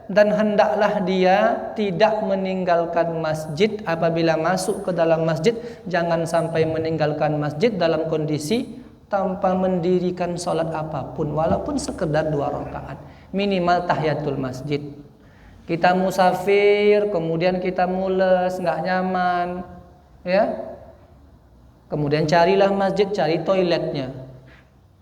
dan hendaklah dia tidak meninggalkan masjid apabila masuk ke dalam masjid. Jangan sampai meninggalkan masjid dalam kondisi tanpa mendirikan sholat apapun, walaupun sekedar 2 rakaat, minimal tahiyatul masjid. Kita musafir, kemudian kita mules, nggak nyaman, ya. Kemudian carilah masjid, cari toiletnya.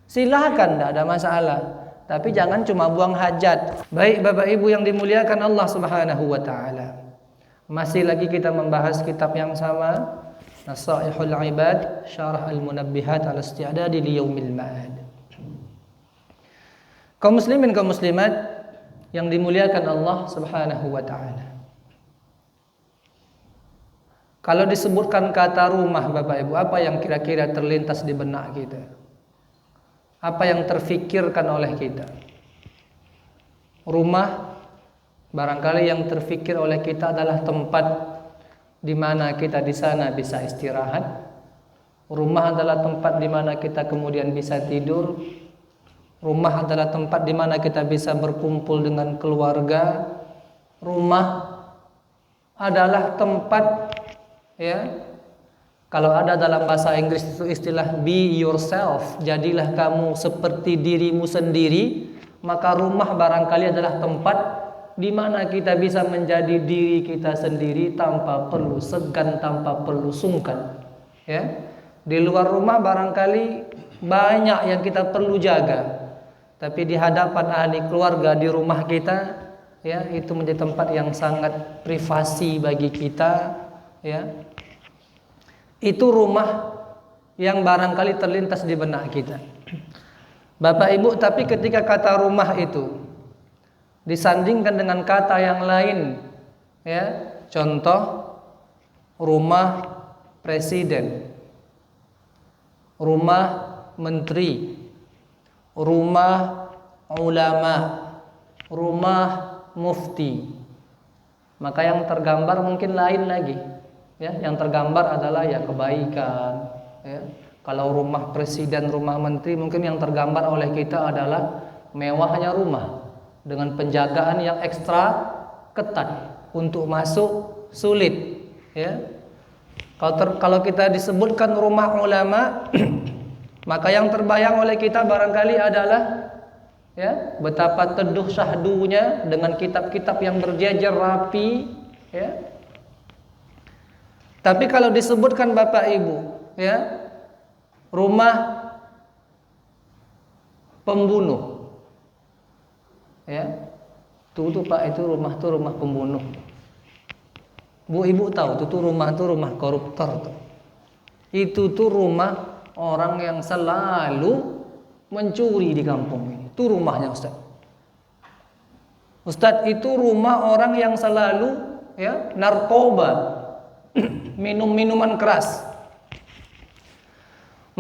Silahkan, tidak ada masalah. Tapi jangan cuma buang hajat. Baik Bapak Ibu yang dimuliakan Allah Subhanahu wa taala. Masih lagi kita membahas kitab yang sama, Nasaihul Ibad, Syarah Al-Munabbihat ala Isti'dadi li Yaumil Ma'ad. Kaum muslimin, kaum muslimat yang dimuliakan Allah Subhanahu wa taala. Kalau disebutkan kata rumah Bapak Ibu, apa yang kira-kira terlintas di benak kita? Apa yang terfikirkan oleh kita? Rumah, barangkali yang terfikir oleh kita adalah tempat di mana kita di sana bisa istirahat. Rumah adalah tempat di mana kita kemudian bisa tidur. Rumah adalah tempat di mana kita bisa berkumpul dengan keluarga. Rumah adalah tempat, ya, kalau ada dalam bahasa Inggris itu istilah be yourself, jadilah kamu seperti dirimu sendiri. Maka rumah barangkali adalah tempat di mana kita bisa menjadi diri kita sendiri tanpa perlu segan, tanpa perlu sungkan, ya. Di luar rumah barangkali banyak yang kita perlu jaga, tapi di hadapan ahli keluarga di rumah kita, ya, itu menjadi tempat yang sangat privasi bagi kita, ya. Itu rumah yang barangkali terlintas di benak kita, Bapak Ibu. Tapi ketika kata rumah itu disandingkan dengan kata yang lain, ya, contoh rumah presiden, rumah menteri, rumah ulama, rumah mufti, maka yang tergambar mungkin lain lagi. Ya, yang tergambar adalah ya kebaikan, ya. Kalau rumah presiden, rumah menteri, mungkin yang tergambar oleh kita adalah mewahnya rumah dengan penjagaan yang ekstra ketat, untuk masuk sulit, ya. Kalau kita disebutkan rumah ulama, maka yang terbayang oleh kita barangkali adalah, ya, betapa teduh syahdunya dengan kitab-kitab yang berjejer rapi, ya. Tapi kalau disebutkan Bapak Ibu, ya, rumah pembunuh, ya, tuh Pak, itu rumah pembunuh. Bu Ibu tahu tuh rumah koruptor tuh. Itu tuh rumah orang yang selalu mencuri di kampung ini. Itu rumahnya Ustaz. Ustaz, itu rumah orang yang selalu, ya, narkoba, minum minuman keras.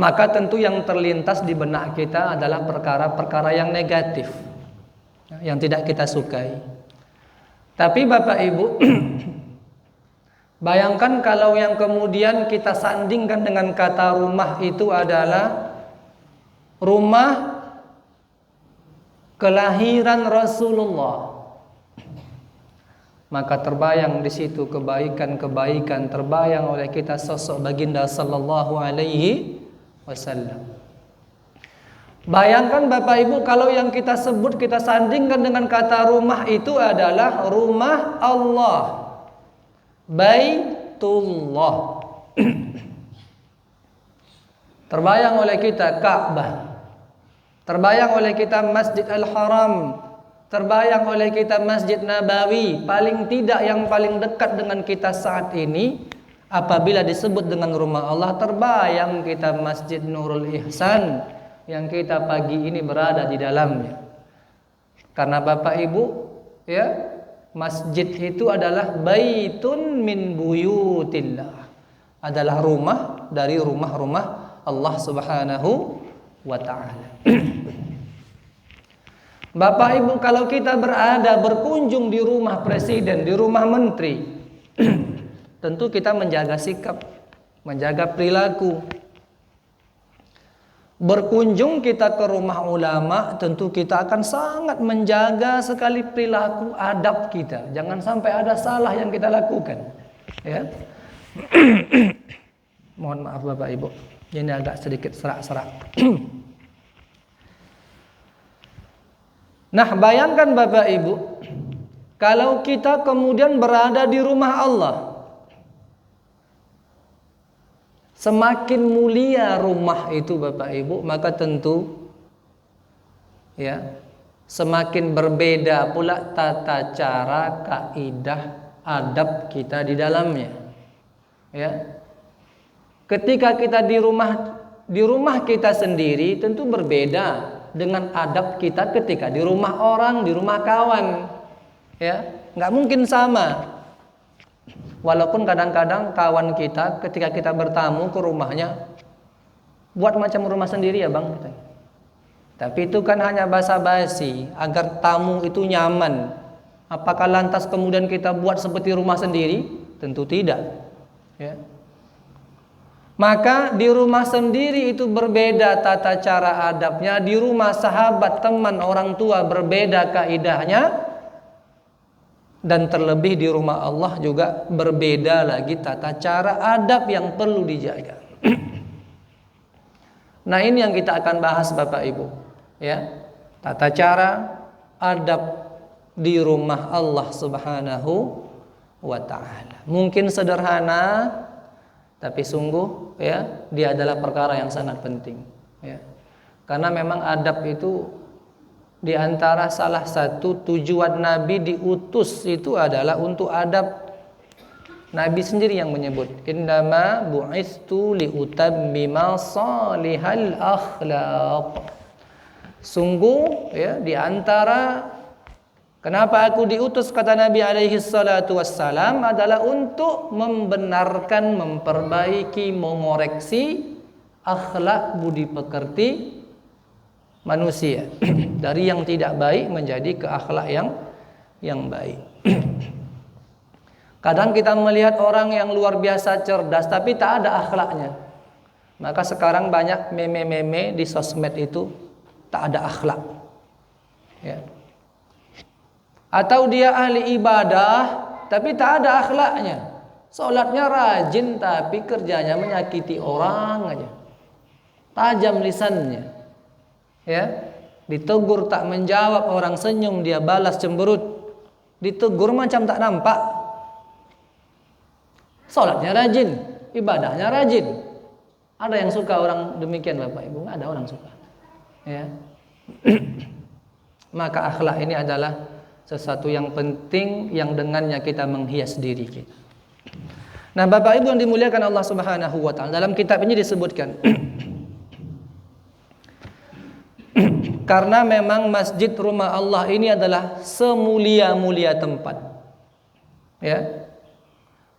Maka tentu yang terlintas di benak kita adalah perkara-perkara yang negatif, yang tidak kita sukai. Tapi Bapak Ibu, bayangkan kalau yang kemudian kita sandingkan dengan kata rumah itu adalah rumah kelahiran Rasulullah, maka terbayang di situ kebaikan-kebaikan, terbayang oleh kita sosok baginda sallallahu alaihi wasallam. Bayangkan Bapak Ibu, kalau yang kita sebut, kita sandingkan dengan kata rumah itu adalah rumah Allah, Baitullah. Terbayang oleh kita Ka'bah, terbayang oleh kita Masjid Al-Haram, terbayang oleh kita Masjid Nabawi. Paling tidak yang paling dekat dengan kita saat ini, apabila disebut dengan rumah Allah, terbayang kita Masjid Nurul Ihsan yang kita pagi ini berada di dalamnya. Karena Bapak Ibu, ya, masjid itu adalah baitun min buyutillah, adalah rumah dari rumah-rumah Allah Subhanahu wa ta'ala. Bapak Ibu, kalau kita berkunjung di rumah presiden, di rumah menteri, tentu kita menjaga sikap, menjaga perilaku. Berkunjung kita ke rumah ulama, tentu kita akan sangat menjaga sekali perilaku adab kita. Jangan sampai ada salah yang kita lakukan. Ya. Mohon maaf Bapak Ibu, ini agak sedikit serak-serak. Nah, bayangkan Bapak Ibu, kalau kita kemudian berada di rumah Allah, semakin mulia rumah itu Bapak Ibu, maka tentu ya, semakin berbeda pula tata cara, kaidah, adab kita di dalamnya. Ya. Ketika kita di rumah kita sendiri tentu berbeda dengan adab kita ketika di rumah orang, di rumah kawan. Ya, nggak mungkin sama. Walaupun kadang-kadang kawan kita ketika kita bertamu ke rumahnya buat macam rumah sendiri ya bang. Tapi itu kan hanya basa-basi agar tamu itu nyaman. Apakah lantas kemudian kita buat seperti rumah sendiri? Tentu tidak. Ya. Maka di rumah sendiri itu berbeda tata cara adabnya. Di rumah sahabat, teman, orang tua berbeda kaidahnya. Dan terlebih di rumah Allah juga berbeda lagi tata cara adab yang perlu dijaga. Nah ini yang kita akan bahas Bapak Ibu, ya, tata cara adab di rumah Allah Subhanahu wa Ta'ala. Mungkin sederhana, tapi sungguh ya dia adalah perkara yang sangat penting. Ya. Karena memang adab itu di antara salah satu tujuan Nabi diutus itu adalah untuk adab. Nabi sendiri yang menyebut, innama bu'istu liutammima salihal akhlaq. Sungguh ya di antara kenapa aku diutus kata Nabi alaihi salatu wassalam adalah untuk membenarkan, memperbaiki, mengoreksi akhlak budi pekerti manusia dari yang tidak baik menjadi ke akhlak yang baik. Kadang kita melihat orang yang luar biasa cerdas tapi tak ada akhlaknya. Maka sekarang banyak meme-meme di sosmed itu tak ada akhlak. Ya. Atau dia ahli ibadah tapi tak ada akhlaknya. Salatnya rajin tapi kerjanya menyakiti orang aja. Tajam lisannya. Ya, ditegur tak menjawab, orang senyum dia balas cemberut, ditegur macam tak nampak. Salatnya rajin, ibadahnya rajin. Ada yang suka orang demikian Bapak Ibu? Nggak ada orang suka. Ya. Maka akhlak ini adalah sesuatu yang penting yang dengannya kita menghias diri kita. Nah, Bapak Ibu yang dimuliakan Allah Subhanahu wa Ta'ala, dalam kitab ini disebutkan karena memang masjid rumah Allah ini adalah semulia-mulia tempat. Ya.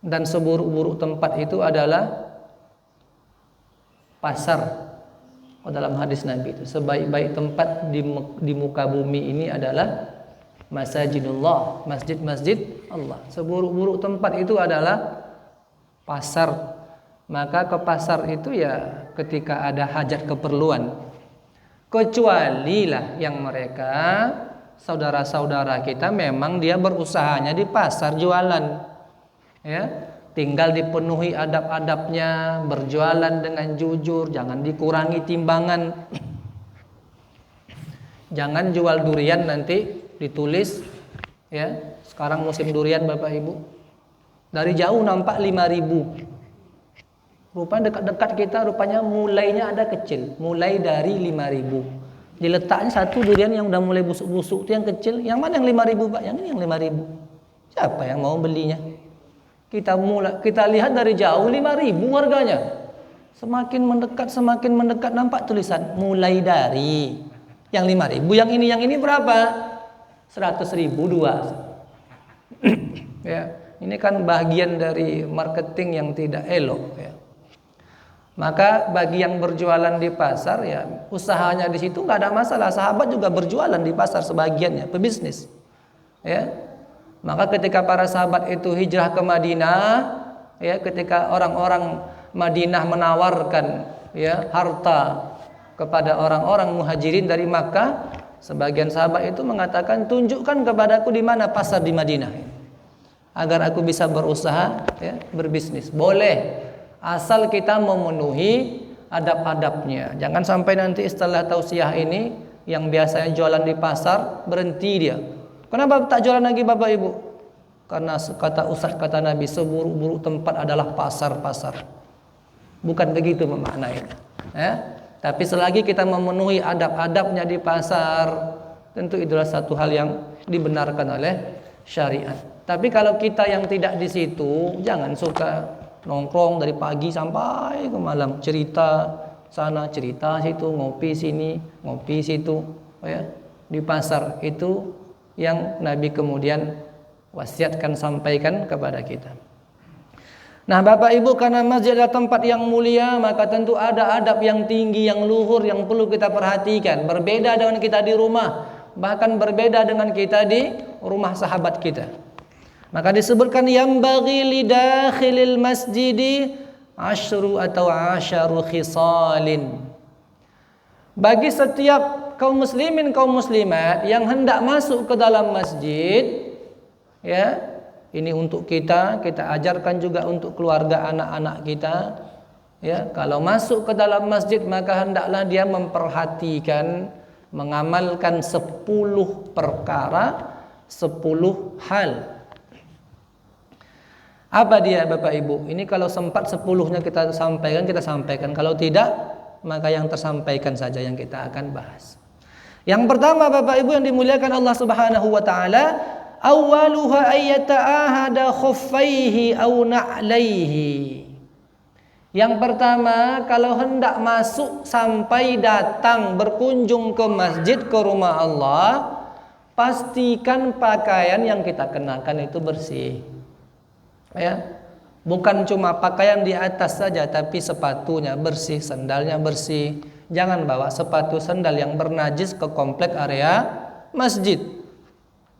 Dan seburuk-buruk tempat itu adalah pasar. Dalam hadis Nabi itu, sebaik-baik tempat di muka bumi ini adalah masajidullah, masjid-masjid Allah. Seburuk-buruk tempat itu adalah pasar. Maka ke pasar itu ya ketika ada hajat keperluan. Kecualilah yang mereka saudara-saudara kita memang dia berusahanya di pasar jualan, ya, tinggal dipenuhi adab-adabnya, berjualan dengan jujur, jangan dikurangi timbangan, jangan jual durian nanti ditulis, ya, sekarang musim durian Bapak Ibu, dari jauh nampak 5.000. Rupanya dekat-dekat kita rupanya mulainya ada kecil, mulai dari 5.000. Diletaknya satu durian yang udah mulai busuk-busuk itu yang kecil. Yang mana yang 5.000 Pak? Yang ini yang 5.000. Siapa yang mau belinya? Kita lihat dari jauh 5.000 harganya. Semakin mendekat nampak tulisan mulai dari yang 5.000. Yang ini berapa? 100.000 dua. Ya, ini kan bagian dari marketing yang tidak elok ya. Maka bagi yang berjualan di pasar ya usahanya di situ nggak ada masalah. Sahabat juga berjualan di pasar sebagiannya, pebisnis. Ya. Maka ketika para sahabat itu hijrah ke Madinah, ya ketika orang-orang Madinah menawarkan ya harta kepada orang-orang muhajirin dari Makkah. Sebagian sahabat itu mengatakan, tunjukkan kepadaku di mana pasar di Madinah agar aku bisa berusaha, ya, berbisnis. Boleh, asal kita memenuhi adab-adabnya. Jangan sampai nanti setelah tausiah ini yang biasanya jualan di pasar berhenti dia. Kenapa tak jualan lagi Bapak Ibu? Karena kata Ustaz, kata Nabi, seburuk-buruk tempat adalah pasar-pasar. Bukan begitu memaknainya, ya. Tapi selagi kita memenuhi adab-adabnya di pasar, tentu itulah satu hal yang dibenarkan oleh syariat. Tapi kalau kita yang tidak di situ, jangan suka nongkrong dari pagi sampai ke malam, cerita sana, cerita situ, ngopi sini, ngopi situ, ya. Di pasar itu yang Nabi kemudian wasiatkan, sampaikan kepada kita. Nah Bapak Ibu, karena masjid adalah tempat yang mulia, maka tentu ada adab yang tinggi, yang luhur, yang perlu kita perhatikan. Berbeda dengan kita di rumah, bahkan berbeda dengan kita di rumah sahabat kita. Maka disebutkan yang bagi lidakhilil masjidi asyru atau asyaru khisalin. Bagi setiap kaum muslimin, kaum muslimat yang hendak masuk ke dalam masjid, ya, ini untuk kita ajarkan juga untuk keluarga anak-anak kita, ya. Kalau masuk ke dalam masjid maka hendaklah dia memperhatikan, mengamalkan 10 perkara, 10 hal. Apa dia Bapak Ibu? Ini kalau sempat 10-nya kita sampaikan. Kalau tidak, maka yang tersampaikan saja yang kita akan bahas. Yang pertama Bapak Ibu yang dimuliakan Allah Subhanahu wa taala, awwaluha ayyata'ahada khuffaihi aw na'laihi. Yang pertama, kalau hendak masuk sampai datang berkunjung ke masjid, ke rumah Allah, pastikan pakaian yang kita kenakan itu bersih. Ya. Bukan cuma pakaian di atas saja, tapi sepatunya bersih, sandalnya bersih. Jangan bawa sepatu sandal yang bernajis ke komplek area masjid.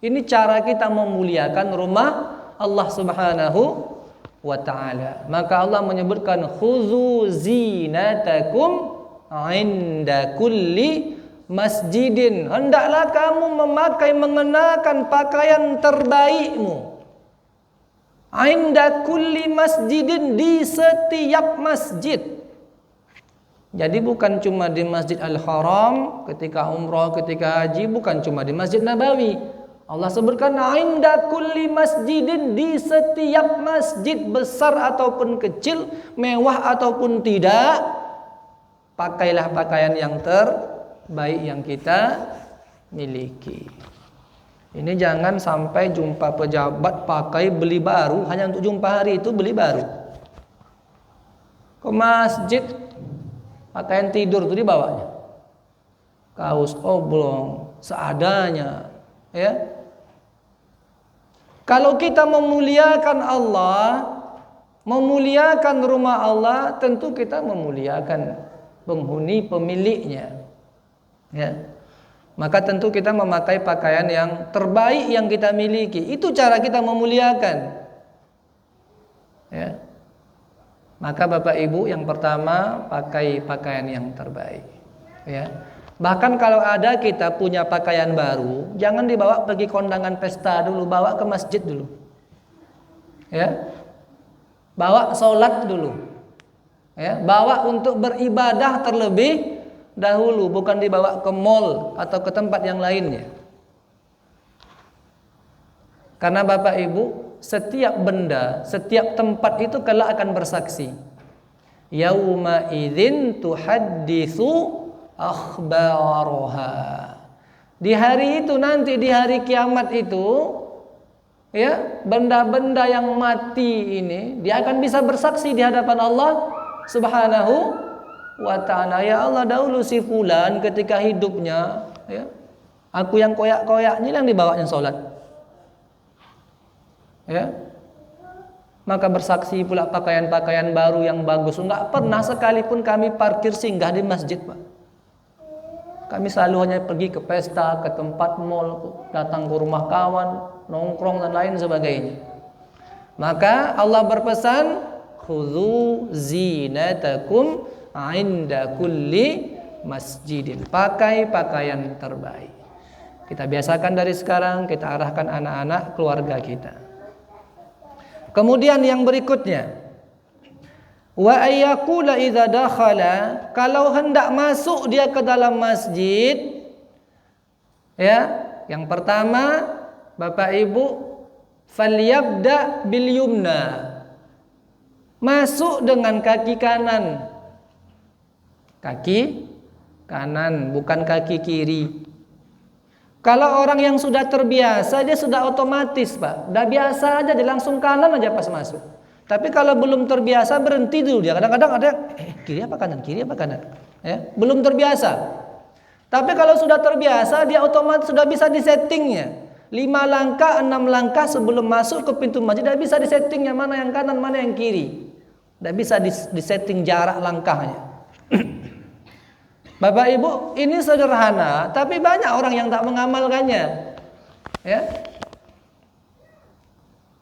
Ini cara kita memuliakan rumah Allah Subhanahu wa ta'ala. Maka Allah menyebutkan khuzu zinatakum inda kulli masjidin. Hendaklah kamu mengenakan pakaian terbaikmu. Inda kulli masjidin, di setiap masjid. Jadi bukan cuma di Masjid Al-Haram ketika umrah, ketika haji, bukan cuma di Masjid Nabawi. Allah sebutkan inda kulli masjidin, di setiap masjid, besar ataupun kecil, mewah ataupun tidak, pakailah pakaian yang terbaik yang kita miliki. Ini jangan sampai jumpa pejabat pakai beli baru, hanya untuk jumpa hari itu beli baru. Ke masjid pakaian tidur itu dibawanya, kaos oblong seadanya, ya. Kalau kita memuliakan Allah, memuliakan rumah Allah, tentu kita memuliakan penghuni pemiliknya, ya. Maka tentu kita memakai pakaian yang terbaik yang kita miliki. Itu cara kita memuliakan, ya. Maka Bapak Ibu, yang pertama pakai pakaian yang terbaik, ya. Bahkan kalau ada kita punya pakaian baru, jangan dibawa pergi kondangan pesta dulu, bawa ke masjid dulu, ya. Bawa sholat dulu, ya. Bawa untuk beribadah terlebih dahulu, bukan dibawa ke mall atau ke tempat yang lainnya. Karena Bapak Ibu, setiap benda, setiap tempat itu kelak akan bersaksi. Yauma idzin tuhadditsu akhbaraha. Di hari itu nanti, di hari kiamat itu, ya, benda-benda yang mati ini dia akan bisa bersaksi di hadapan Allah Subhanahu wa ta'ala. Ya Allah, dahulu si fulan ketika hidupnya, ya, aku yang koyak-koyak ini yang dibawanya sholat, ya. Maka bersaksi pula pakaian-pakaian baru yang bagus. Enggak pernah sekalipun kami parkir singgah di masjid, Pak. Kami selalu hanya pergi ke pesta, ke tempat mall, datang ke rumah kawan, nongkrong dan lain sebagainya. Maka Allah berpesan, khudzu zinatakum inda kulli masjidin. Pakai pakaian terbaik. Kita biasakan dari sekarang, kita arahkan anak-anak keluarga kita. Kemudian yang berikutnya, wa ayyakula idza dakhala, kalau hendak masuk dia ke dalam masjid, ya, yang pertama Bapak Ibu, falyabda bil yumna, masuk dengan kaki kanan. Kaki kanan, bukan kaki kiri. Kalau orang yang sudah terbiasa, dia sudah otomatis, Pak. Udah biasa aja, dia langsung kanan aja pas masuk. Tapi kalau belum terbiasa, berhenti dulu dia. Kadang-kadang ada kiri apa kanan, kiri apa kanan. Ya, belum terbiasa. Tapi kalau sudah terbiasa, dia otomatis sudah bisa disettingnya. 5 langkah, 6 langkah sebelum masuk ke pintu masjid, sudah bisa disettingnya mana yang kanan, mana yang kiri. Sudah bisa disetting jarak langkahnya. Bapak Ibu, ini sederhana, tapi banyak orang yang tak mengamalkannya. Ya.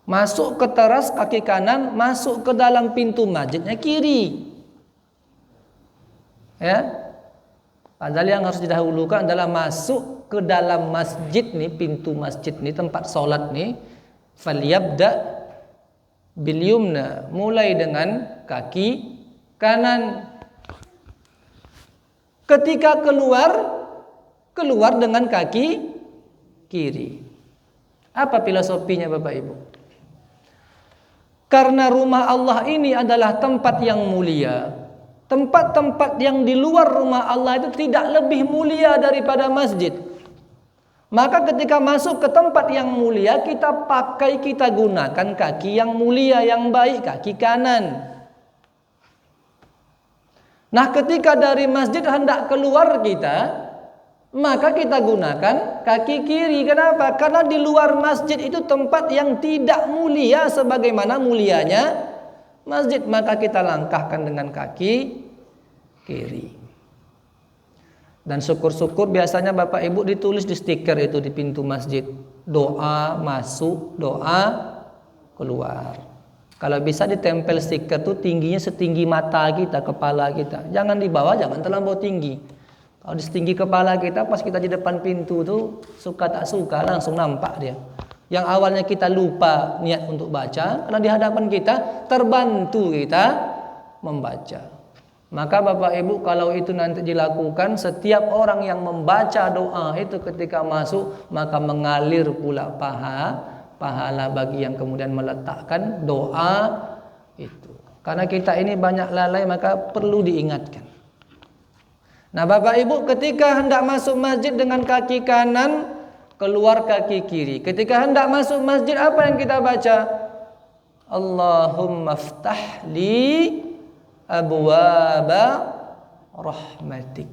Masuk ke teras kaki kanan, masuk ke dalam pintu masjidnya kiri. Ya. Padahal yang harus didahulukan adalah masuk ke dalam masjid nih, pintu masjid nih, tempat sholat nih. Falyabda bil yumna, mulai dengan kaki kanan. Ketika keluar dengan kaki kiri. Apa filosofinya Bapak Ibu? Karena rumah Allah ini adalah tempat yang mulia. Tempat-tempat yang di luar rumah Allah itu tidak lebih mulia daripada masjid. Maka ketika masuk ke tempat yang mulia, kita gunakan kaki yang mulia, yang baik, kaki kanan. Nah, ketika dari masjid hendak keluar kita, maka kita gunakan kaki kiri. Kenapa? Karena di luar masjid itu tempat yang tidak mulia sebagaimana mulianya masjid. Maka kita langkahkan dengan kaki kiri. Dan syukur-syukur biasanya Bapak Ibu ditulis di stiker itu di pintu masjid. Doa masuk, doa keluar. Kalau bisa ditempel stiker tuh tingginya setinggi mata kita, kepala kita. Jangan di bawah, jangan terlampau tinggi. Kalau di setinggi kepala kita, pas kita di depan pintu tuh suka tak suka langsung nampak dia. Yang awalnya kita lupa niat untuk baca, karena di hadapan kita terbantu kita membaca. Maka Bapak Ibu kalau itu nanti dilakukan, setiap orang yang membaca doa itu ketika masuk, maka mengalir pula pahala bagi yang kemudian meletakkan doa itu. Karena kita ini banyak lalai, maka perlu diingatkan. Nah Bapak Ibu, ketika hendak masuk masjid dengan kaki kanan, keluar kaki kiri. Ketika hendak masuk masjid, apa yang kita baca? Allahumma ftah li abwaba rahmatik.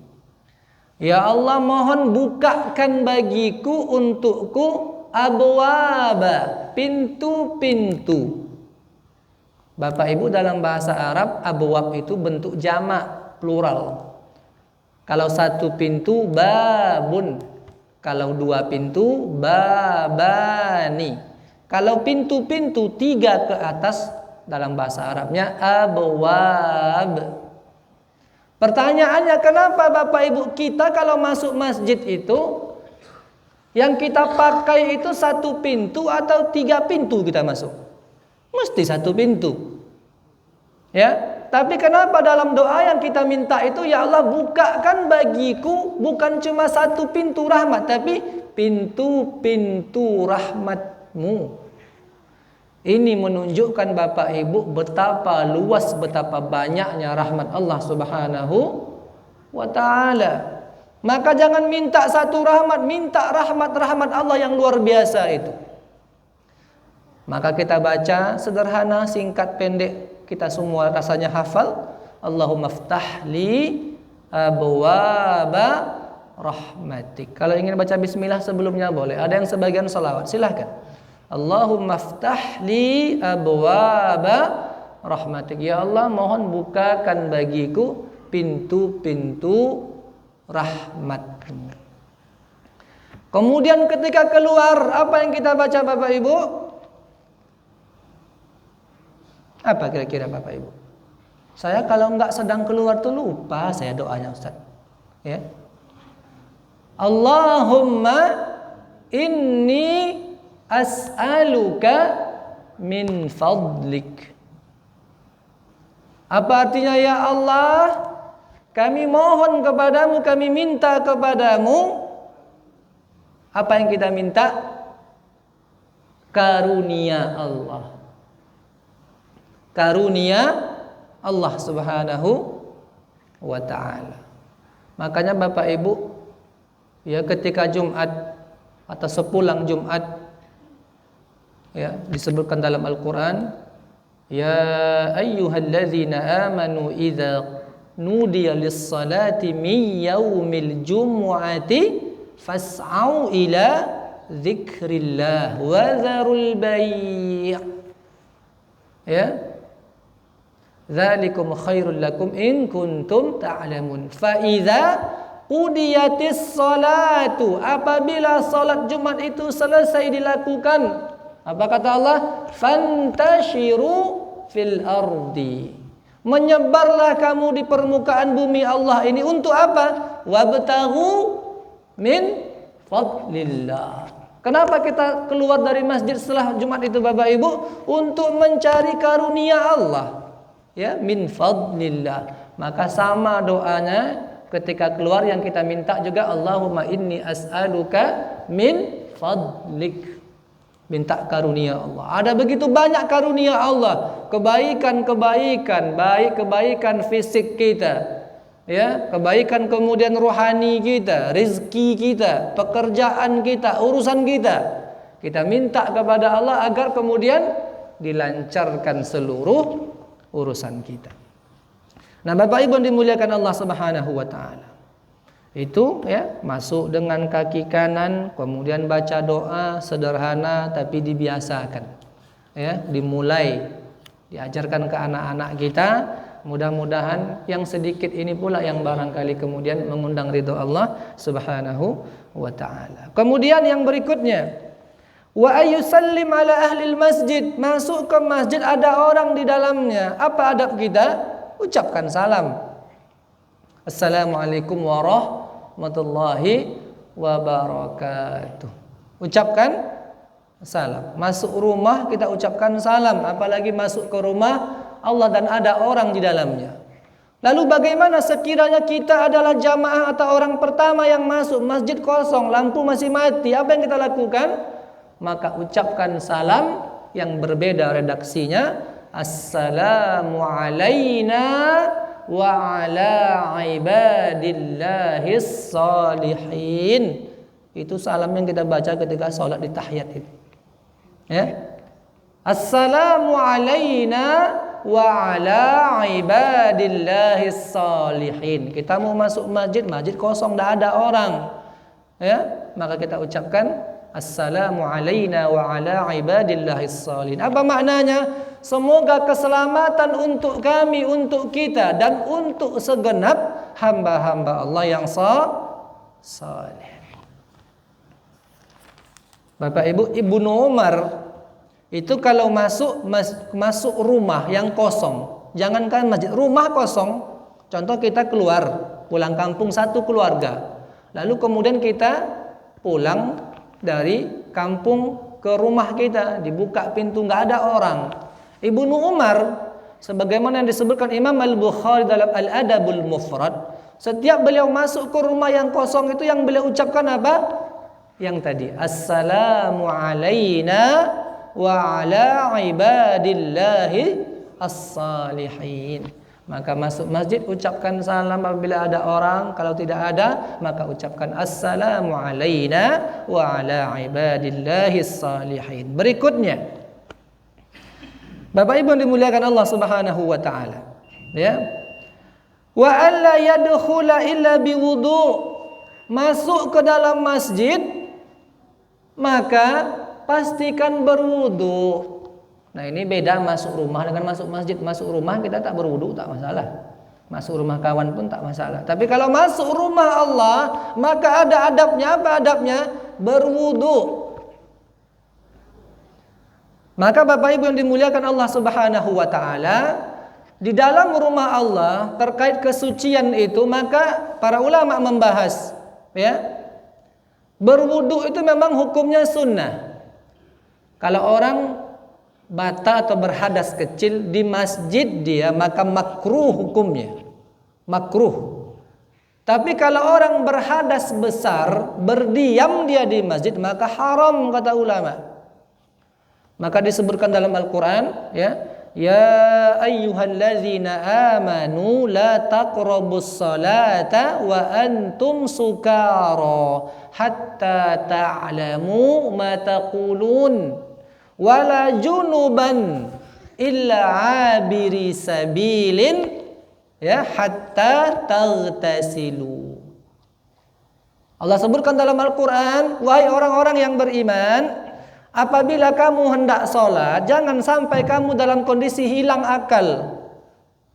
Ya Allah, mohon bukakan bagiku, untukku, abwaba, pintu-pintu. Bapak Ibu, dalam bahasa Arab abwab itu bentuk jamak, plural. Kalau satu pintu babun, kalau 2 pintu babani. Kalau pintu-pintu 3 ke atas, dalam bahasa Arabnya abwab. Pertanyaannya, kenapa Bapak Ibu kita kalau masuk masjid itu yang kita pakai itu 1 pintu atau 3 pintu kita masuk? Mesti 1 pintu. Ya, tapi kenapa dalam doa yang kita minta itu, ya Allah bukakan bagiku bukan cuma 1 pintu rahmat, tapi pintu-pintu rahmatmu. Ini menunjukkan Bapak Ibu betapa luas, betapa banyaknya rahmat Allah Subhanahu wa ta'ala. Maka jangan minta 1 rahmat, minta rahmat-rahmat Allah yang luar biasa itu. Maka kita baca sederhana, singkat, pendek, kita semua rasanya hafal. Allahumma ftah li abwaba rahmatik. Kalau ingin baca bismillah sebelumnya boleh. Ada yang sebagian salawat, silahkan. Allahumma ftah li abwaba rahmatik. Ya Allah, mohon bukakan bagiku pintu-pintu rahmatmu. Kemudian ketika keluar, apa yang kita baca Bapak Ibu? Apa kira-kira Bapak Ibu? Saya kalau enggak sedang keluar tuh lupa saya doanya Ustaz. Ya. Allahumma inni as'aluka min fadlik. Apa artinya? Ya Allah, kami mohon kepadamu, kami minta kepadamu. Apa yang kita minta? Karunia Allah. Karunia Allah Subhanahu wa ta'ala. Makanya Bapak Ibu, ya, ketika Jumat atau sepulang Jumat, ya, disebutkan dalam Al-Qur'an, ya ayyuhalladzina amanu idza nudiya lis-salati min yaumil jumu'ati fas'au ila dzikrillah wa dzarul bai'. Ya. Dzalikum khairul lakum in kuntum ta'lamun. Fa idza qudiyatis salatu, apabila salat Jumat itu selesai dilakukan, apa kata Allah? Fantashiru fil ardi. Menyebarlah kamu di permukaan bumi Allah ini untuk apa? Wabtaghu min fadlillah. Kenapa kita keluar dari masjid setelah Jumat itu Bapak Ibu? Untuk mencari karunia Allah. Ya, min fadlillah. Maka sama doanya ketika keluar yang kita minta juga, Allahumma inni as'aluka min fadlik. Minta karunia Allah. Ada begitu banyak karunia Allah, kebaikan-kebaikan, baik kebaikan fisik kita, ya, kebaikan kemudian rohani kita, rezeki kita, pekerjaan kita, urusan kita. Kita minta kepada Allah agar kemudian dilancarkan seluruh urusan kita. Nah, Bapak Ibu yang dimuliakan Allah Subhanahu wa taala. Itu, ya, masuk dengan kaki kanan, kemudian baca doa sederhana tapi dibiasakan. Ya, dimulai diajarkan ke anak-anak kita. Mudah-mudahan yang sedikit ini pula yang barangkali kemudian mengundang ridho Allah Subhanahu wa taala. Kemudian yang berikutnya, wa ayyusallim ala ahlil masjid. Masuk ke masjid ada orang di dalamnya. Apa adab kita? Ucapkan salam. Assalamualaikum warahmatullahi wabarakatuh. Ucapkan salam. Masuk rumah kita ucapkan salam, apalagi masuk ke rumah Allah dan ada orang di dalamnya. Lalu bagaimana sekiranya kita adalah jamaah atau orang pertama yang masuk, masjid kosong, lampu masih mati, apa yang kita lakukan? Maka ucapkan salam yang berbeda redaksinya. Assalamu alaina wa ala ibadillahis salihin. Itu salam yang kita baca ketika sholat di tahiyat itu. Ya. Assalamu alaina wa ala ibadillahis salihin. Kita mau masuk masjid, masjid kosong, tidak ada orang. Ya, maka kita ucapkan Assalamu alaina wa ala ibadillahis salihin. Apa maknanya? Semoga keselamatan untuk kami, untuk kita, dan untuk segenap hamba-hamba Allah yang saleh. Bapak Ibu, Ibnu Umar itu kalau masuk rumah yang kosong, jangankan masjid, rumah kosong. Contoh kita keluar, pulang kampung satu keluarga. Lalu kemudian kita pulang dari kampung ke rumah kita, dibuka pintu nggak ada orang. Ibnu Umar, sebagaimana yang disebutkan Imam Al-Bukhari dalam Al-Adabul Mufrad, setiap beliau masuk ke rumah yang kosong itu yang beliau ucapkan apa? Yang tadi, Assalamu alaina wa ala ibadillahi as-salihin. Maka masuk masjid ucapkan salam apabila ada orang, kalau tidak ada maka ucapkan Assalamu alaina wa ala ibadillahi as-salihin. Berikutnya, Bapak Ibu yang dimuliakan Allah Subhanahu wa taala, ya. Wa alla yadkhula illa biwudu. Masuk ke dalam masjid maka pastikan berwudu. Nah, ini beda masuk rumah dengan masuk masjid. Masuk rumah kita tak berwudu tak masalah. Masuk rumah kawan pun tak masalah. Tapi kalau masuk rumah Allah, maka ada adabnya. Apa adabnya? Berwudu. Maka Bapak Ibu yang dimuliakan Allah Subhanahu wa taala, di dalam rumah Allah terkait kesucian itu, maka para ulama membahas, ya, berwudu itu memang hukumnya sunnah. Kalau orang bata atau berhadas kecil di masjid dia, maka makruh hukumnya, makruh. Tapi kalau orang berhadas besar berdiam dia di masjid, maka haram kata ulama. Maka disebutkan dalam Al-Quran, ya, ya ayyuhalladzina amanu la taqrabus salata wa antum sukara hatta ta'lamu ma taqulun wala junuban illa abiri sabilin, ya, hatta taghtasilu. Allah sebutkan dalam Al-Quran, wahai orang-orang yang beriman, apabila kamu hendak sholat, jangan sampai kamu dalam kondisi hilang akal.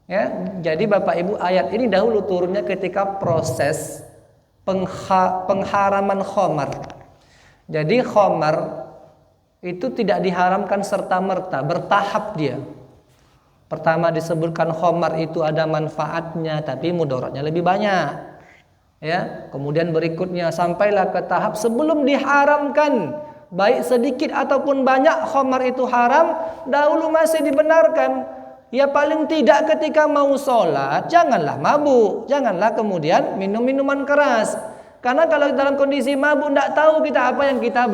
Ya, jadi Bapak Ibu, ayat ini dahulu turunnya ketika proses pengharaman khamar. Jadi khamar itu tidak diharamkan serta-merta, bertahap dia. Pertama disebutkan khamar itu ada manfaatnya, tapi mudaratnya lebih banyak. Ya, kemudian berikutnya sampailah ke tahap sebelum diharamkan, baik sedikit ataupun banyak khamar itu haram, dahulu masih dibenarkan. Ya paling tidak ketika mau sholat janganlah mabuk, janganlah kemudian minum minuman keras. Karena kalau dalam kondisi mabuk tidak tahu kita apa yang kita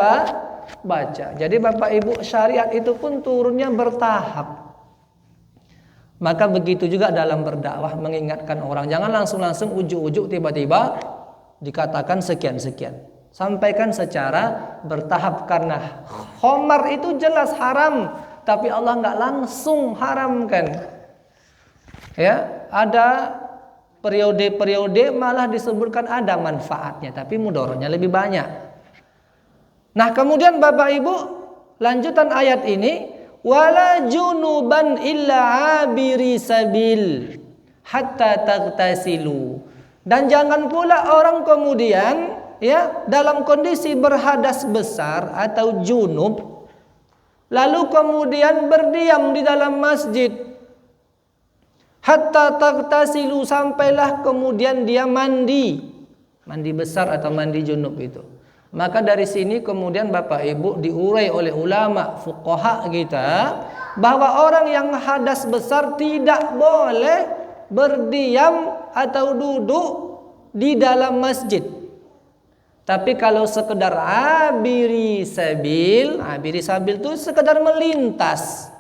baca. Jadi Bapak Ibu, syariat itu pun turunnya bertahap. Maka begitu juga dalam berdakwah, mengingatkan orang, jangan langsung ujuk-ujuk tiba-tiba dikatakan sekian-sekian. Sampaikan secara bertahap, karena khamar itu jelas haram, tapi Allah nggak langsung haramkan. Ya, ada periode-periode malah disebutkan ada manfaatnya, tapi mudaratnya lebih banyak. Nah, kemudian Bapak Ibu, lanjutan ayat ini, wala junuban illa abiri sabil hatta taghtasilu. Dan jangan pula orang kemudian, ya, dalam kondisi berhadas besar atau junub lalu kemudian berdiam di dalam masjid hatta taghtasilu, sampailah kemudian dia mandi besar atau mandi junub itu. Maka dari sini kemudian Bapak Ibu diurai oleh ulama fuqaha kita bahwa orang yang hadas besar tidak boleh berdiam atau duduk di dalam masjid. Tapi kalau sekedar abiri sabil itu sekedar melintas.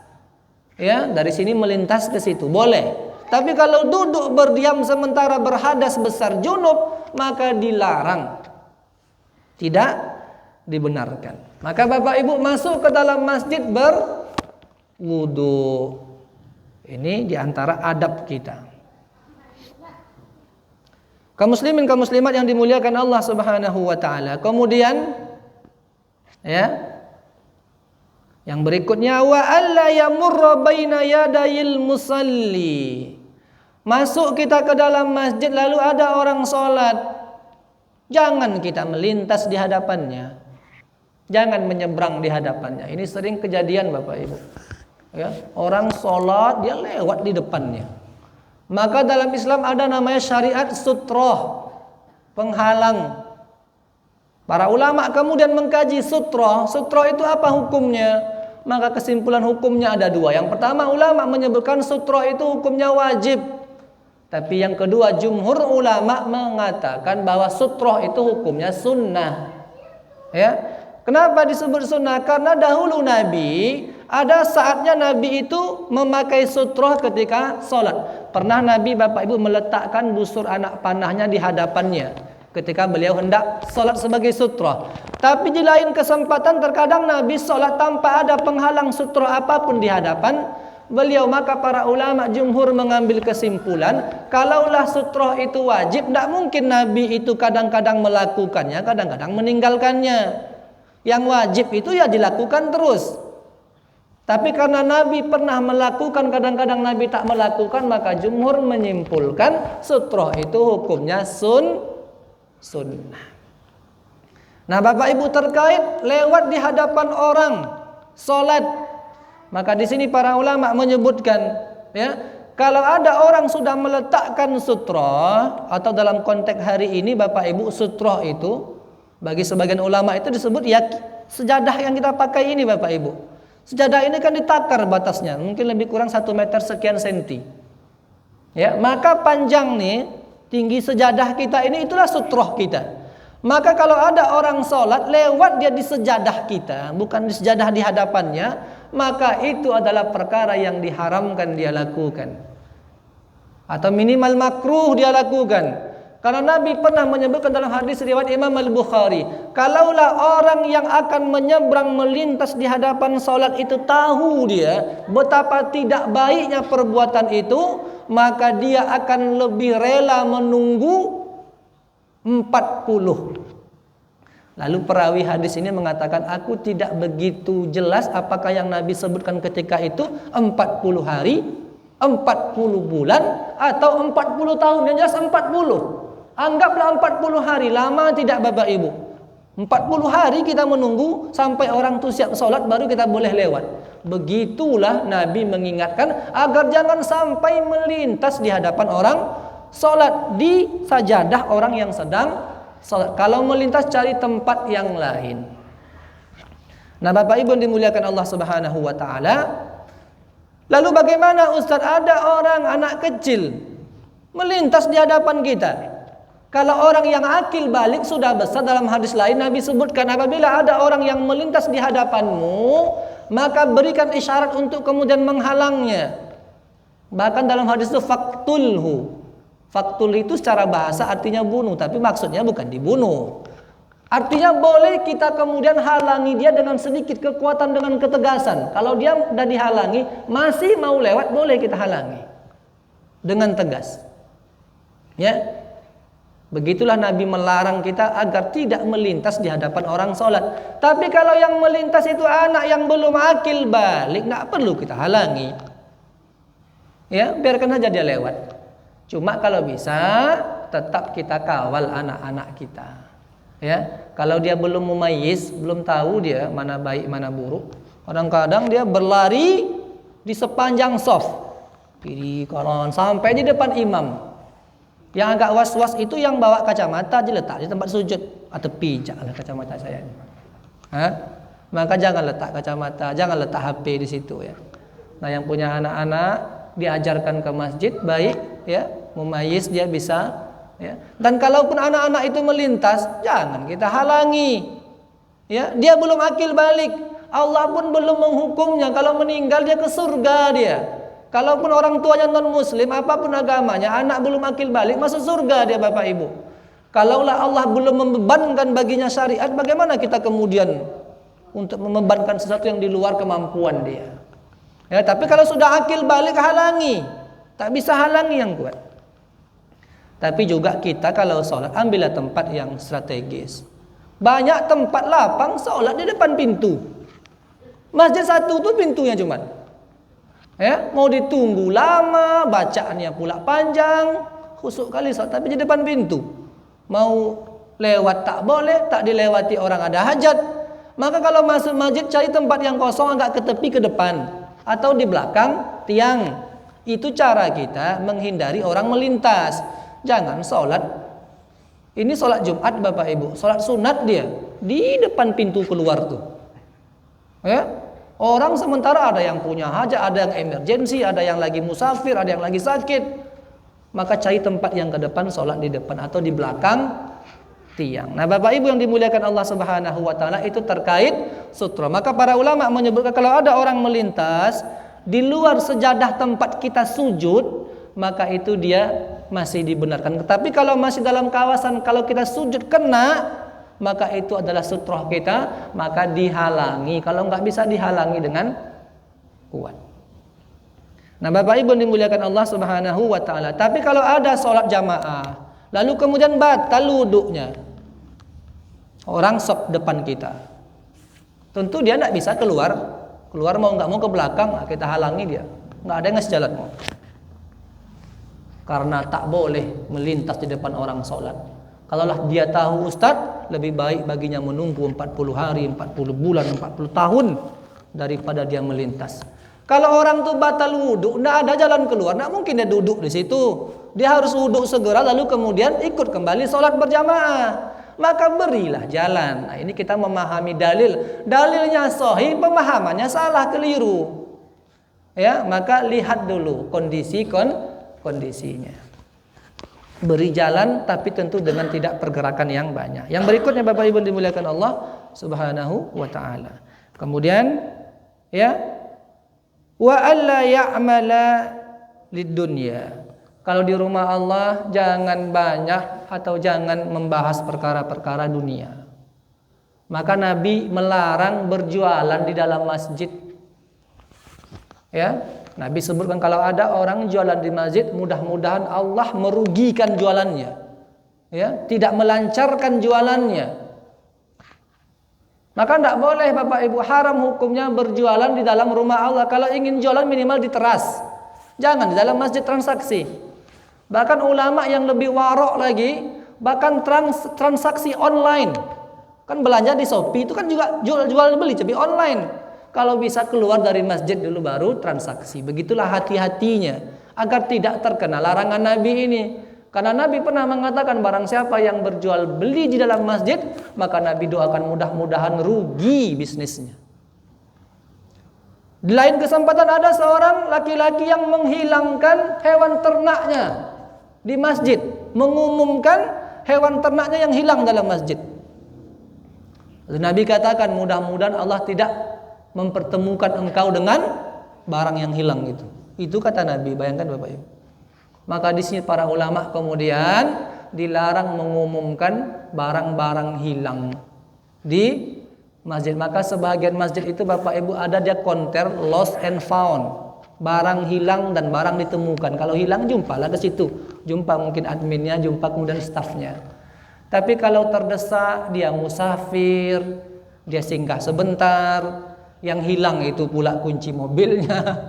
Ya, dari sini melintas ke situ boleh. Tapi kalau duduk berdiam sementara berhadas besar junub, maka dilarang. Tidak dibenarkan. Maka Bapak Ibu masuk ke dalam masjid berwudu. Ini diantara adab kita. Kaum muslimin, kaum muslimat yang dimuliakan Allah Subhanahu wa taala. Kemudian, ya, yang berikutnya, wa alla yamurra baina yadayil musalli. Masuk kita ke dalam masjid lalu ada orang sholat, jangan kita melintas di hadapannya, jangan menyeberang di hadapannya. Ini sering kejadian Bapak Ibu, ya, orang sholat dia lewat di depannya. Maka dalam Islam ada namanya syariat sutroh, penghalang. Para ulama kemudian mengkaji sutroh itu apa hukumnya. Maka kesimpulan hukumnya ada dua. Yang pertama, ulama menyebutkan sutroh itu hukumnya wajib. Tapi yang kedua, jumhur ulama mengatakan bahwa sutroh itu hukumnya sunnah. Ya, kenapa disebut sunnah? Karena dahulu Nabi, ada saatnya Nabi itu memakai sutroh ketika sholat. Pernah Nabi Bapak Ibu meletakkan busur anak panahnya di hadapannya ketika beliau hendak sholat sebagai sutroh. Tapi di lain kesempatan terkadang Nabi sholat tanpa ada penghalang sutroh apapun di hadapan beliau. Maka para ulama jumhur mengambil kesimpulan, kalaulah sutroh itu wajib, tidak mungkin Nabi itu kadang-kadang melakukannya, kadang-kadang meninggalkannya. Yang wajib itu ya dilakukan terus. Tapi karena Nabi pernah melakukan, kadang-kadang Nabi tak melakukan, maka jumhur menyimpulkan sutroh itu hukumnya sunnah. Nah Bapak Ibu, terkait lewat di hadapan orang sholat, maka di sini para ulama menyebutkan, ya, Kalau ada orang sudah meletakkan sutroh, atau dalam konteks hari ini Bapak Ibu, sutroh itu bagi sebagian ulama itu disebut ya sejadah yang kita pakai ini Bapak Ibu. Sejadah ini kan ditakar batasnya, mungkin lebih kurang 1 meter sekian senti. Ya, maka panjang nih, tinggi sejadah kita ini itulah sutroh kita. Maka kalau ada orang sholat lewat dia di sejadah kita, bukan di sejadah di hadapannya, maka itu adalah perkara yang diharamkan dia lakukan, atau minimal makruh dia lakukan. Karena Nabi pernah menyebutkan dalam hadis riwayat Imam Al-Bukhari, kalaulah orang yang akan menyeberang melintas di hadapan sholat itu tahu dia betapa tidak baiknya perbuatan itu, maka dia akan lebih rela menunggu 40. Lalu perawi hadis ini mengatakan, aku tidak begitu jelas apakah yang Nabi sebutkan ketika itu 40 hari, 40 bulan, atau 40 tahun. Yang jelas 40. Anggaplah 40 hari, lama tidak Bapak Ibu? 40 hari kita menunggu sampai orang itu siap sholat baru kita boleh lewat. Begitulah Nabi mengingatkan agar jangan sampai melintas di hadapan orang sholat di sajadah orang yang sedang sholat. Kalau melintas cari tempat yang lain. Nah Bapak Ibu dimuliakan Allah Subhanahu wa ta'ala. Lalu bagaimana Ustaz, ada orang anak kecil melintas di hadapan kita? Kalau orang yang akil balik sudah besar, dalam hadis lain Nabi sebutkan, apabila ada orang yang melintas di hadapanmu, maka berikan isyarat untuk kemudian menghalangnya. Bahkan dalam hadis itu faktulhu. Faktul itu secara bahasa artinya bunuh, tapi maksudnya bukan dibunuh. Artinya boleh kita kemudian halangi dia dengan sedikit kekuatan, dengan ketegasan. Kalau dia sudah dihalangi, masih mau lewat, boleh kita halangi dengan tegas. Ya. Begitulah Nabi melarang kita agar tidak melintas di hadapan orang sholat. Tapi kalau yang melintas itu anak yang belum akil balik, nggak perlu kita halangi. Ya, biarkan saja dia lewat. Cuma kalau bisa tetap kita kawal anak-anak kita. Ya, kalau dia belum mumayyiz, belum tahu dia mana baik mana buruk. Kadang-kadang dia berlari di sepanjang shaf, kiri kanan sampai di depan imam. Yang agak was-was itu yang bawa kacamata aja letak di tempat sujud. Tepi, janganlah kacamata saya ini. Maka jangan letak kacamata, jangan letak HP di situ ya. Nah yang punya anak-anak diajarkan ke masjid baik ya, mumayyiz dia bisa ya. Dan kalaupun anak-anak itu melintas, jangan kita halangi. Ya, dia belum akil balik. Allah pun belum menghukumnya kalau meninggal dia ke surga dia. Kalaupun orang tuanya non-muslim, apapun agamanya, anak belum akil balik, masuk surga dia Bapak Ibu. Kalaulah Allah belum membebankan baginya syariat, bagaimana kita kemudian untuk membebankan sesuatu yang di luar kemampuan dia? Ya, tapi kalau sudah akil balik, halangi. Tak bisa halangi yang kuat. Tapi juga kita kalau sholat, ambillah tempat yang strategis. Banyak tempat lapang sholat di depan pintu. Masjid satu tuh pintunya cuman. Ya, mau ditunggu lama, bacaannya pula panjang, khusuk kali sholat, tapi di depan pintu. Mau lewat tak boleh, tak dilewati orang ada hajat. Maka kalau masuk masjid cari tempat yang kosong agak ke tepi ke depan atau di belakang tiang. Itu cara kita menghindari orang melintas. Jangan sholat. Ini sholat Jumat Bapak Ibu, sholat sunat dia di depan pintu keluar tuh. Ya. Orang sementara ada yang punya hajat, ada yang emergensi, ada yang lagi musafir, ada yang lagi sakit. Maka cari tempat yang ke depan, sholat di depan atau di belakang tiang. Nah Bapak Ibu yang dimuliakan Allah Subhanahu wa ta'ala, itu terkait sutra. Maka para ulama menyebutkan kalau ada orang melintas di luar sejadah tempat kita sujud, maka itu dia masih dibenarkan. Tetapi kalau masih dalam kawasan, kalau kita sujud kena, maka itu adalah sutroh kita, maka dihalangi. Kalau nggak bisa dihalangi dengan kuat. Nah Bapak Ibu dimuliakan Allah Subhanahu wa ta'ala. Tapi kalau ada sholat jamaah, lalu kemudian batal wuduknya, orang sop depan kita, tentu dia nggak bisa keluar mau nggak mau ke belakang, kita halangi dia, nggak ada yang ngasih jalan mau. Karena tak boleh melintas di depan orang sholat. Kalaulah dia tahu Ustaz, lebih baik baginya menunggu 40 hari, 40 bulan, 40 tahun daripada dia melintas. Kalau orang tuh batal wudhu, tidak ada jalan keluar, tidak mungkin dia duduk di situ. Dia harus wudhu segera, lalu kemudian ikut kembali sholat berjamaah. Maka berilah jalan. Nah, ini kita memahami dalil. Dalilnya sahih, pemahamannya salah, keliru. Ya, maka lihat dulu kondisinya. Beri jalan, tapi tentu dengan tidak pergerakan yang banyak. Yang berikutnya Bapak Ibu dimuliakan Allah Subhanahu wa taala. Kemudian ya, wa alla ya'mala lidunya. Kalau di rumah Allah jangan banyak atau jangan membahas perkara-perkara dunia. Maka Nabi melarang berjualan di dalam masjid. Ya, Nabi sebutkan kalau ada orang jualan di masjid, mudah-mudahan Allah merugikan jualannya. Ya, tidak melancarkan jualannya. Maka tidak boleh Bapak Ibu, haram hukumnya berjualan di dalam rumah Allah. Kalau ingin jualan minimal di teras. Jangan di dalam masjid transaksi. Bahkan ulama yang lebih warok lagi, bahkan transaksi online. Kan belanja di Shopee itu kan juga jual beli tapi online. Kalau bisa keluar dari masjid dulu baru transaksi. Begitulah hati-hatinya agar tidak terkena larangan Nabi ini. Karena Nabi pernah mengatakan barang siapa yang berjual beli di dalam masjid, maka Nabi doakan mudah-mudahan rugi bisnisnya. Di lain kesempatan ada seorang laki-laki yang menghilangkan hewan ternaknya di masjid, mengumumkan hewan ternaknya yang hilang dalam masjid. Lalu Nabi katakan mudah-mudahan Allah tidak mempertemukan engkau dengan barang yang hilang itu. Itu kata Nabi, bayangkan Bapak Ibu. Maka di sini para ulama kemudian dilarang mengumumkan barang-barang hilang di masjid. Maka sebagian masjid itu Bapak Ibu ada dia konter lost and found, barang hilang dan barang ditemukan. Kalau hilang jumpalah ke situ, jumpa mungkin adminnya, jumpa kemudian stafnya. Tapi kalau terdesak, dia musafir, dia singgah sebentar, yang hilang itu pula kunci mobilnya,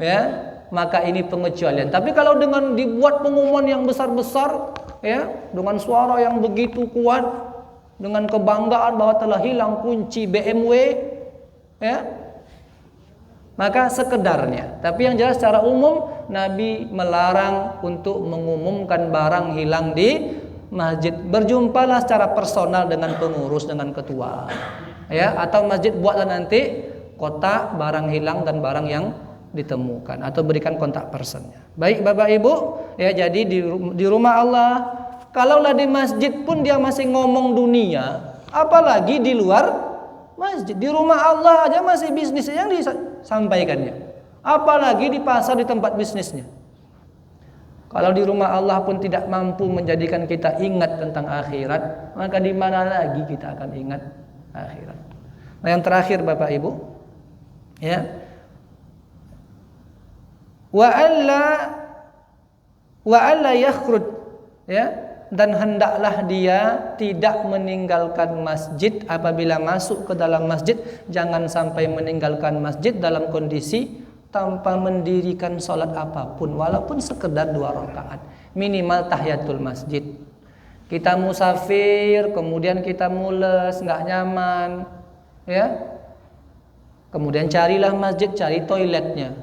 ya. Maka ini pengecualian. Tapi kalau dengan dibuat pengumuman yang besar-besar, ya, dengan suara yang begitu kuat, dengan kebanggaan bahwa telah hilang kunci BMW, ya, maka sekedarnya. Tapi yang jelas secara umum Nabi melarang untuk mengumumkan barang hilang di masjid. Berjumpalah secara personal dengan pengurus, dengan ketua, ya, atau masjid buatlah nanti kotak barang hilang dan barang yang ditemukan, atau berikan kontak personnya. Baik Bapak Ibu, ya, jadi di rumah Allah, kalaulah di masjid pun dia masih ngomong dunia, apalagi di luar masjid. Di rumah Allah aja masih bisnis yang disampaikannya, apalagi di pasar, di tempat bisnisnya. Kalau di rumah Allah pun tidak mampu menjadikan kita ingat tentang akhirat, maka di mana lagi kita akan ingat akhirat. Nah, yang terakhir Bapak Ibu, ya, wa alla yakhruj, ya, dan hendaklah dia tidak meninggalkan masjid. Apabila masuk ke dalam masjid, jangan sampai meninggalkan masjid dalam kondisi tanpa mendirikan sholat apapun, walaupun sekedar 2 rakaat, minimal tahiyatul masjid. Kita musafir, kemudian kita mules, nggak nyaman, ya, kemudian carilah masjid, cari toiletnya.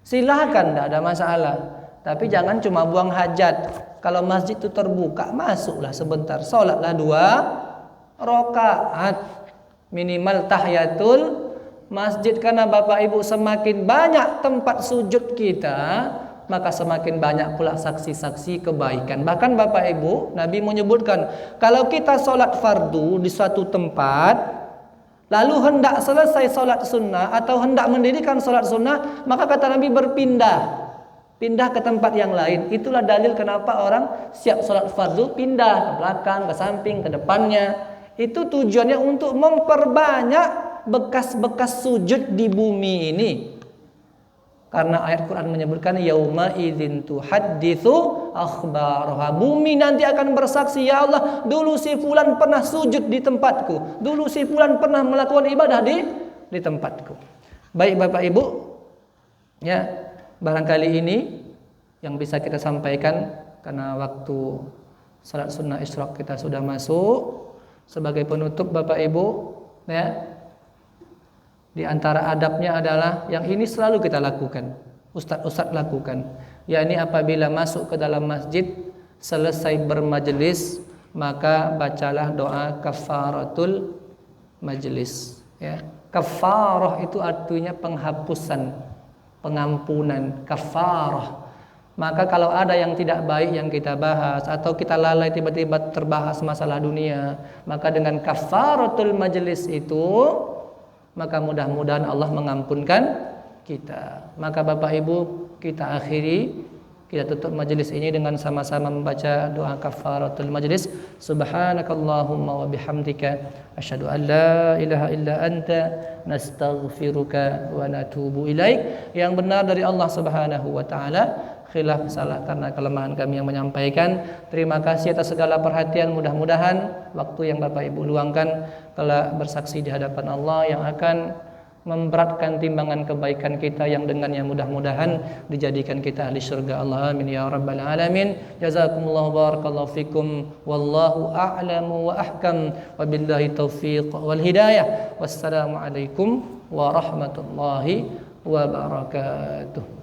Silahkan, tidak ada masalah. Tapi jangan cuma buang hajat. Kalau masjid itu terbuka, masuklah sebentar, sholatlah 2 rakaat, minimal tahiyatul masjid. Karena Bapak Ibu, semakin banyak tempat sujud kita, maka semakin banyak pula saksi-saksi kebaikan. Bahkan Bapak Ibu, Nabi menyebutkan, kalau kita sholat fardu di suatu tempat, lalu hendak selesai sholat sunnah atau hendak mendirikan sholat sunnah, maka kata Nabi pindah ke tempat yang lain. Itulah dalil kenapa orang siap sholat fardu pindah ke belakang, ke samping, ke depannya. Itu tujuannya untuk memperbanyak bekas-bekas sujud di bumi ini. Karena ayat Quran menyebutkan yauma idzin tuhadditsu akhbaraha. Bumi nanti akan bersaksi, ya Allah, dulu si fulan pernah sujud di tempatku, dulu si fulan pernah melakukan ibadah di tempatku. Baik Bapak Ibu, ya, barangkali ini yang bisa kita sampaikan karena waktu salat sunnah isyraq kita sudah masuk. Sebagai penutup Bapak Ibu, ya, Di antara adabnya adalah yang ini selalu kita lakukan, ustaz-ustaz lakukan, yakni apabila masuk ke dalam masjid selesai bermajelis maka bacalah doa kafaratul majelis, ya. Kafarah itu artinya penghapusan, pengampunan, kafarah. Maka kalau ada yang tidak baik yang kita bahas atau kita lalai tiba-tiba terbahas masalah dunia, maka dengan kafaratul majelis itu maka mudah-mudahan Allah mengampunkan kita. Maka Bapak Ibu, kita akhiri, kita tutup majelis ini dengan sama-sama membaca doa kafaratul majelis. Subhanakallahumma wa bihamdika asyhadu an la ilaha illa anta nastaghfiruka wa natubu ilaik. Yang benar dari Allah Subhanahu wa taala, khilaf salah karena kelemahan kami yang menyampaikan. Terima kasih atas segala perhatian. Mudah-mudahan waktu yang Bapak Ibu luangkan kelak bersaksi di hadapan Allah yang akan memberatkan timbangan kebaikan kita, yang dengannya mudah-mudahan dijadikan kita ahli surga. Allah amin ya rabbal alamin. Jazakumullahu barakallahu fikum, wallahu a'lamu wa ahkam, wabillahi taufiq wal hidayah. Wassalamu alaikum warahmatullahi wabarakatuh.